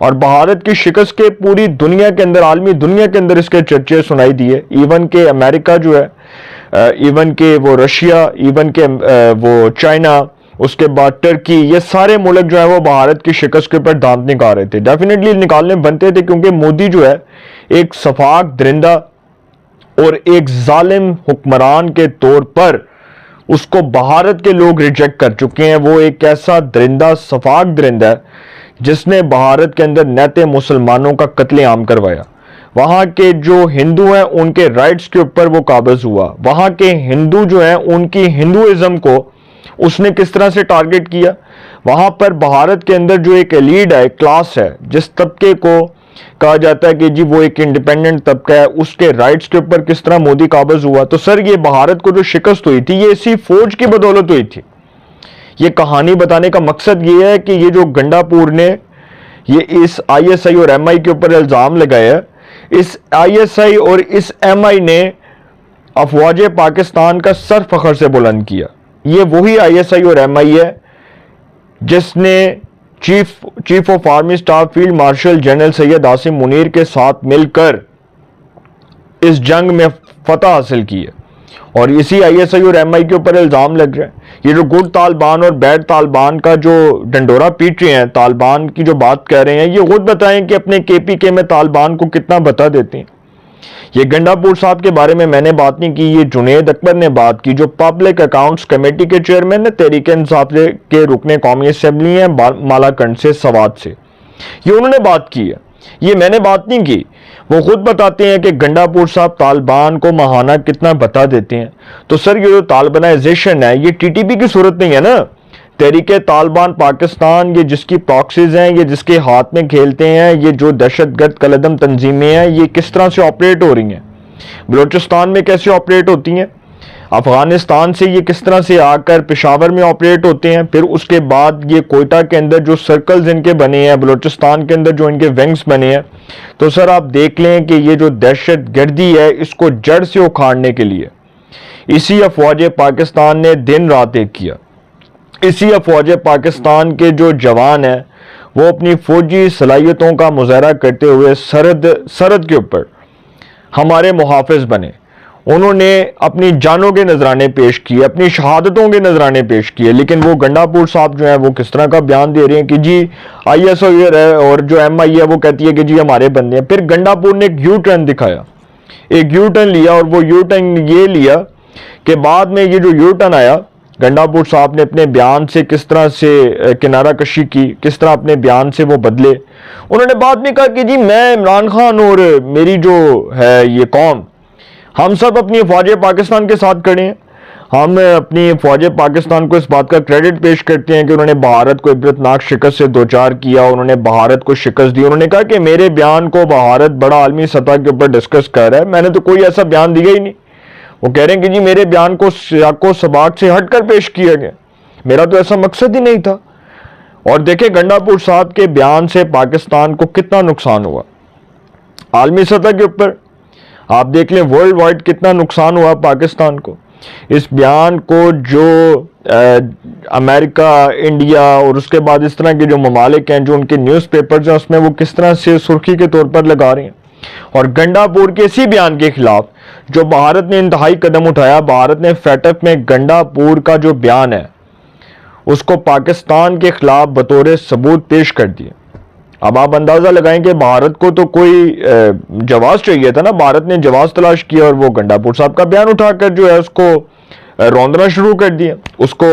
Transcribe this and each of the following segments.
اور بھارت کی شکست کے پوری دنیا کے اندر، عالمی دنیا کے اندر اس کے چرچے سنائی دیے. ایون کہ امریکہ جو ہے، ایون کہ وہ رشیا، ایون کہ وہ چائنا، اس کے بعد ٹرکی، یہ سارے ملک جو ہے وہ بھارت کی شکست کے اوپر دانت نکال رہے تھے. ڈیفینیٹلی نکالنے بنتے تھے، کیونکہ مودی جو ہے ایک صفاق درندہ اور ایک ظالم حکمران کے طور پر اس کو بھارت کے لوگ ریجیکٹ کر چکے ہیں. وہ ایک ایسا درندہ، صفاق درندہ ہے جس نے بھارت کے اندر نیتے مسلمانوں کا قتل عام کروایا. وہاں کے جو ہندو ہیں ان کے رائٹس کے اوپر وہ قابض ہوا. وہاں کے ہندو جو ہیں ان کی ہندوازم کو اس نے کس طرح سے ٹارگٹ کیا. وہاں پر بھارت کے اندر جو ایک ایلیٹ ہے، ایک کلاس ہے، جس طبقے کو کہا جاتا ہے کہ جی وہ ایک انڈیپینڈنٹ طبقہ ہے، اس کے رائٹس کے اوپر کس طرح مودی قابض ہوا. تو سر یہ بھارت کو جو شکست ہوئی تھی یہ اسی فوج کی بدولت ہوئی تھی. یہ کہانی بتانے کا مقصد یہ ہے کہ یہ جو گنڈا پور نے یہ اس آئی ایس آئی اور ایم آئی کے اوپر الزام لگایا، اس آئی ایس آئی اور اس ایم آئی نے افواج پاکستان کا سر فخر سے بلند کیا. یہ وہی آئی ایس آئی اور ایم آئی ہے جس نے chief of army staff field marshal general Syed Asim Munir کے ساتھ مل کر اس جنگ میں فتح حاصل کی ہے. اور اسی آئی ایس آئی اور ایم آئی کے اوپر الزام لگ رہا ہے. یہ جو گڈ طالبان اور بیڈ طالبان کا جو ڈنڈورا پیٹ رہے ہیں، طالبان کی جو بات کہہ رہے ہیں، یہ خود بتائیں کہ اپنے کے پی کے میں طالبان کو کتنا بتا دیتے ہیں. یہ گنڈا پور صاحب کے بارے میں نے بات نہیں کی، یہ جنید اکبر نے بات کی، جو پبلک اکاؤنٹس کمیٹی کے چیئرمین ہیں، تحریک انصاف کے رکن قومی اسمبلی ہیں مالا کنڈ سے، سوات سے. یہ انہوں نے بات کی ہے، یہ میں نے بات نہیں کی. وہ خود بتاتے ہیں کہ گنڈا پور صاحب طالبان کو ماہانہ کتنا بتا دیتے ہیں. تو سر یہ جو طالبانائزیشن ہے یہ ٹی ٹی پی کی صورت نہیں ہے نا. تحریک طالبان پاکستان، یہ جس کی پراکسیز ہیں، یہ جس کے ہاتھ میں کھیلتے ہیں، یہ جو دہشت گرد کالعدم تنظیمیں ہیں، یہ کس طرح سے آپریٹ ہو رہی ہیں. بلوچستان میں کیسے آپریٹ ہوتی ہیں، افغانستان سے یہ کس طرح سے آ کر پشاور میں آپریٹ ہوتے ہیں، پھر اس کے بعد یہ کوئٹہ کے اندر جو سرکلز ان کے بنے ہیں، بلوچستان کے اندر جو ان کے ونگز بنے ہیں. تو سر آپ دیکھ لیں کہ یہ جو دہشت گردی ہے اس کو جڑ سے اکھاڑنے کے لیے اسی افواج پاکستان نے دن رات ایک کیا. اسی افواج پاکستان کے جو جوان ہیں وہ اپنی فوجی صلاحیتوں کا مظاہرہ کرتے ہوئے سرحد کے اوپر ہمارے محافظ بنے. انہوں نے اپنی جانوں کے نذرانے پیش کیے، اپنی شہادتوں کے نذرانے پیش کیے. لیکن وہ گنڈا پور صاحب جو ہیں وہ کس طرح کا بیان دے رہے ہیں کہ جی آئی ایس آئی اور جو ایم آئی ہے وہ کہتی ہے کہ جی ہمارے بندے ہیں. پھر گنڈا پور نے ایک یو ٹرن دکھایا، ایک یو ٹرن لیا، اور وہ یو ٹرن یہ لیا کہ بعد میں یہ جو یو ٹرن آیا، گنڈا پور صاحب نے اپنے بیان سے کس طرح سے کنارہ کشی کی، کس طرح اپنے بیان سے وہ بدلے. انہوں نے بعد میں کہا کہ جی میں عمران خان اور میری جو ہے یہ قوم، ہم سب اپنی افواج پاکستان کے ساتھ کھڑے ہیں. ہم اپنی افواج پاکستان کو اس بات کا کریڈٹ پیش کرتے ہیں کہ انہوں نے بھارت کو عبرتناک شکست سے دوچار کیا، انہوں نے بھارت کو شکست دی. انہوں نے کہا کہ میرے بیان کو بھارت بڑا عالمی سطح کے اوپر ڈسکس کر رہا ہے، میں نے تو کوئی ایسا بیان دیا ہی نہیں. وہ کہہ رہے ہیں کہ جی میرے بیان کو سیاق و سباق سے ہٹ کر پیش کیا گیا، میرا تو ایسا مقصد ہی نہیں تھا. اور دیکھیں گنڈا پور صاحب کے بیان سے پاکستان کو کتنا نقصان ہوا عالمی سطح کے اوپر. آپ دیکھ لیں ورلڈ وائڈ کتنا نقصان ہوا پاکستان کو. اس بیان کو جو امریکہ، انڈیا اور اس کے بعد اس طرح کے جو ممالک ہیں، جو ان کے نیوز پیپرز ہیں، اس میں وہ کس طرح سے سرخی کے طور پر لگا رہے ہیں. اور گنڈا پور کے اسی بیان کے خلاف جو بھارت نے انتہائی قدم اٹھایا، بھارت نے فیٹف میں گنڈا پور کا جو بیان ہے اس کو پاکستان کے خلاف بطور ثبوت پیش کر دیا. اب آپ اندازہ لگائیں کہ بھارت کو تو کوئی جواز چاہیے تھا نا، بھارت نے جواز تلاش کیا اور وہ گنڈا پور صاحب کا بیان اٹھا کر جو ہے اس کو روندنا شروع کر دیا، اس کو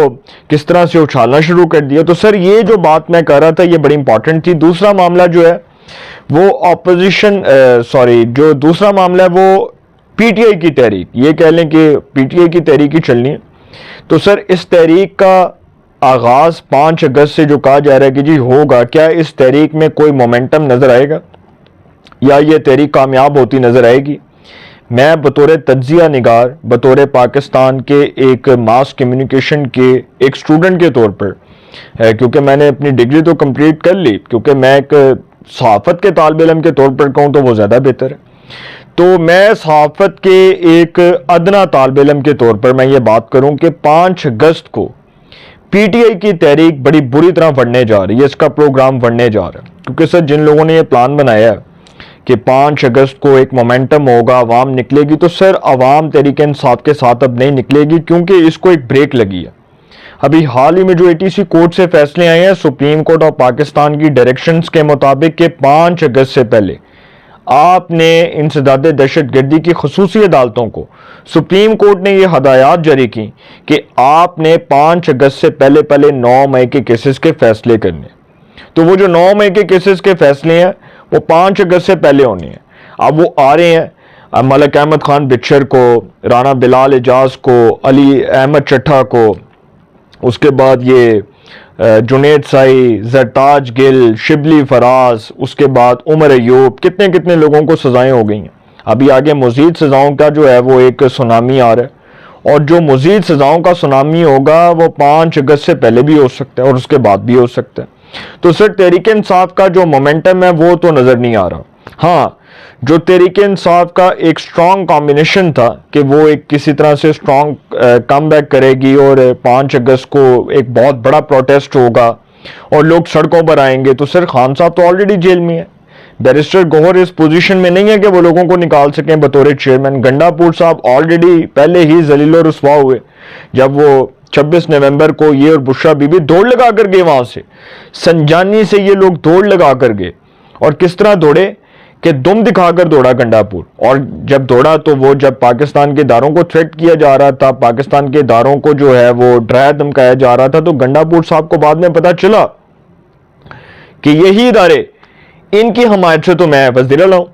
کس طرح سے اچھالنا شروع کر دیا. تو سر یہ جو بات میں کر رہا تھا یہ بڑی امپورٹنٹ تھی. دوسرا معاملہ جو ہے وہ دوسرا معاملہ ہے وہ پی ٹی آئی کی تحریک. یہ کہہ لیں کہ پی ٹی آئی کی تحریک ہی چلنی ہے. تو سر اس تحریک کا آغاز 5 اگست سے جو کہا جا رہا ہے کہ جی ہوگا، کیا اس تحریک میں کوئی مومنٹم نظر آئے گا یا یہ تحریک کامیاب ہوتی نظر آئے گی؟ میں بطور تجزیہ نگار، بطور پاکستان کے ایک ماس کمیونیکیشن کے ایک اسٹوڈنٹ کے طور پر، کیونکہ میں نے اپنی ڈگری تو کمپلیٹ کر لی، کیونکہ میں ایک صحافت کے طالب علم کے طور پر کہوں تو وہ زیادہ بہتر ہے، تو میں صحافت کے ایک ادنا طالب علم کے طور پر میں یہ بات کروں کہ 5 اگست کو پی ٹی آئی کی تحریک بڑی بری طرح بڑھنے جا رہی ہے، اس کا پروگرام بڑھنے جا رہا ہے، کیونکہ سر جن لوگوں نے یہ پلان بنایا ہے کہ 5 اگست کو ایک مومنٹم ہوگا، عوام نکلے گی، تو سر عوام تحریک انصاف کے ساتھ اب نہیں نکلے گی، کیونکہ اس کو ایک بریک لگی ہے۔ ابھی حال ہی میں جو ATC کورٹ سے فیصلے آئے ہیں، سپریم کورٹ اور پاکستان کی ڈائریکشنز کے مطابق کہ 5 اگست سے پہلے آپ نے انسداد دہشت گردی کی خصوصی عدالتوں کو، سپریم کورٹ نے یہ ہدایات جاری کی کہ آپ نے 5 اگست سے پہلے 9 مئی کے کیسز کے فیصلے کرنے، تو وہ جو 9 مئی کے کیسز کے فیصلے ہیں وہ 5 اگست سے پہلے ہونے ہیں۔ اب وہ آ رہے ہیں ملک احمد خان بچھر کو، رانا بلال اعجاز کو، علی احمد چٹھا کو، اس کے بعد یہ جنید سائی، زرتاج گل، شبلی فراز، اس کے بعد عمر ایوب، کتنے لوگوں کو سزائیں ہو گئی ہیں۔ ابھی آگے مزید سزاؤں کا جو ہے وہ ایک سونامی آ رہا ہے، اور جو مزید سزاؤں کا سونامی ہوگا وہ 5 اگست سے پہلے بھی ہو سکتا ہے اور اس کے بعد بھی ہو سکتا ہے۔ تو سر تحریک انصاف کا جو مومنٹم ہے وہ تو نظر نہیں آ رہا۔ ہاں، جو تحریک انصاف کا ایک سٹرونگ کامبینیشن تھا کہ وہ ایک کسی طرح سے سٹرونگ کم بیک کرے گی اور 5 اگست کو ایک بہت بڑا پروٹیسٹ ہوگا اور لوگ سڑکوں پر آئیں گے، تو سر خان صاحب تو آلریڈی جیل میں ہے۔ بیرسٹر گوہر اس پوزیشن میں نہیں ہے کہ وہ لوگوں کو نکال سکیں بطور چیئرمین۔ گنڈا پور صاحب آلریڈی پہلے ہی ذلیل و رسوا ہوئے جب وہ 26 نومبر کو یہ اور بشرا بی بی دوڑ لگا کر گئے، وہاں سے سنجانی سے یہ لوگ دوڑ لگا کر گئے، اور کس طرح دوڑے کہ دم دکھا کر دوڑا گنڈا پور۔ اور جب دوڑا تو وہ جب پاکستان کے اداروں کو تھریٹ کیا جا رہا تھا، پاکستان کے اداروں کو جو ہے وہ ڈرایا دھمکایا جا رہا تھا، تو گنڈا پور صاحب کو بعد میں پتا چلا کہ یہی ادارے، ان کی حمایت سے تو میں وزیر اعلیٰ ہوں،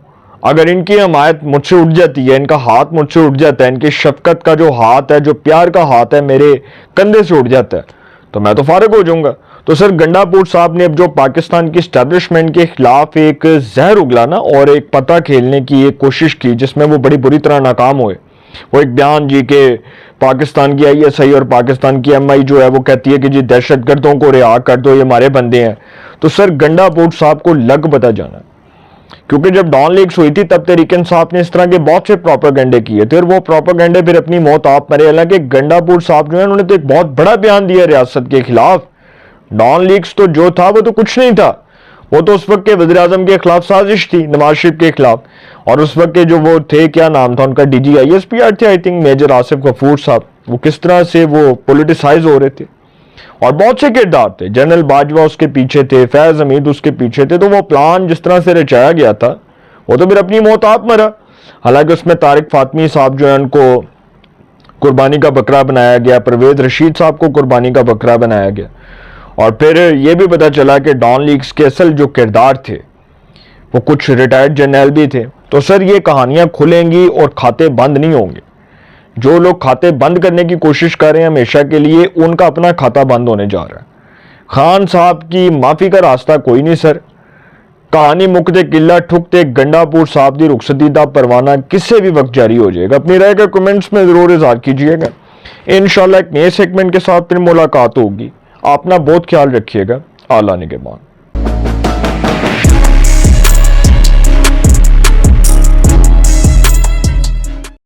اگر ان کی حمایت مجھ سے اٹھ جاتی ہے، ان کا ہاتھ مجھ سے اٹھ جاتا ہے، ان کی شفقت کا جو ہاتھ ہے، جو پیار کا ہاتھ ہے میرے کندھے سے اٹھ جاتا ہے، تو میں تو فارغ ہو جاؤں گا۔ تو سر گنڈا پور صاحب نے اب جو پاکستان کی اسٹیبلشمنٹ کے خلاف ایک زہر اگلانا اور ایک پتہ کھیلنے کی ایک کوشش کی، جس میں وہ بڑی بری طرح ناکام ہوئے۔ وہ ایک بیان جی کہ پاکستان کی ISI اور پاکستان کی MI جو ہے وہ کہتی ہے کہ جی دہشت گردوں کو رہا کر دو، یہ ہمارے بندے ہیں۔ تو سر گنڈا پور صاحب کو لگ پتا جانا، کیونکہ جب ڈان لیکس ہوئی تھی تب تحریک انصاف نے اس طرح کے بہت سے پروپیگنڈے کیے تھے، اور وہ پروپیگنڈے پھر اپنی موت آپ مرے۔ حالانکہ گنڈا پور صاحب جو ہے انہوں نے تو ایک بہت بڑا بیان دیا ریاست کے خلاف۔ ڈان لیکس تو جو تھا وہ تو کچھ نہیں تھا، وہ تو اس وقت کے وزیر اعظم کے خلاف سازش تھی، نواز شریف کے خلاف، اور اس وقت کے جو وہ تھے، کیا نام تھا ان کا، DGISPR تھے آئی تھنک، میجر آصف غفور صاحب، وہ کس طرح سے وہ پولیٹیسائز ہو رہے تھے، اور بہت سے کردار تھے، جنرل باجوہ اس کے پیچھے تھے، فیض حمید اس کے پیچھے تھے۔ تو وہ پلان جس طرح سے رچایا گیا تھا وہ تو پھر اپنی موت آپ مرا۔ حالانکہ اس میں طارق فاطمی صاحب جو ہے ان کو قربانی کا بکرا بنایا گیا، پرویز رشید صاحب کو قربانی کا بکرا بنایا گیا، اور پھر یہ بھی پتا چلا کہ ڈان لیکس کے اصل جو کردار تھے وہ کچھ ریٹائرڈ جرنیل بھی تھے۔ تو سر یہ کہانیاں کھلیں گی اور کھاتے بند نہیں ہوں گے۔ جو لوگ کھاتے بند کرنے کی کوشش کر رہے ہیں ہمیشہ کے لیے، ان کا اپنا کھاتا بند ہونے جا رہا ہے۔ خان صاحب کی معافی کا راستہ کوئی نہیں سر، کہانی مکتے قلعہ ٹھکتے گنڈا پور صاحب دی رخصتی دا پروانہ کسی بھی وقت جاری ہو جائے گا۔ اپنی رائے کا کمنٹس میں ضرور اظہار کیجیے گا۔ انشاءاللہ ایک نئے سیگمنٹ کے ساتھ پھر ملاقات ہوگی۔ اپنا بہت خیال رکھیے گا۔ اعلیٰ نگہبان۔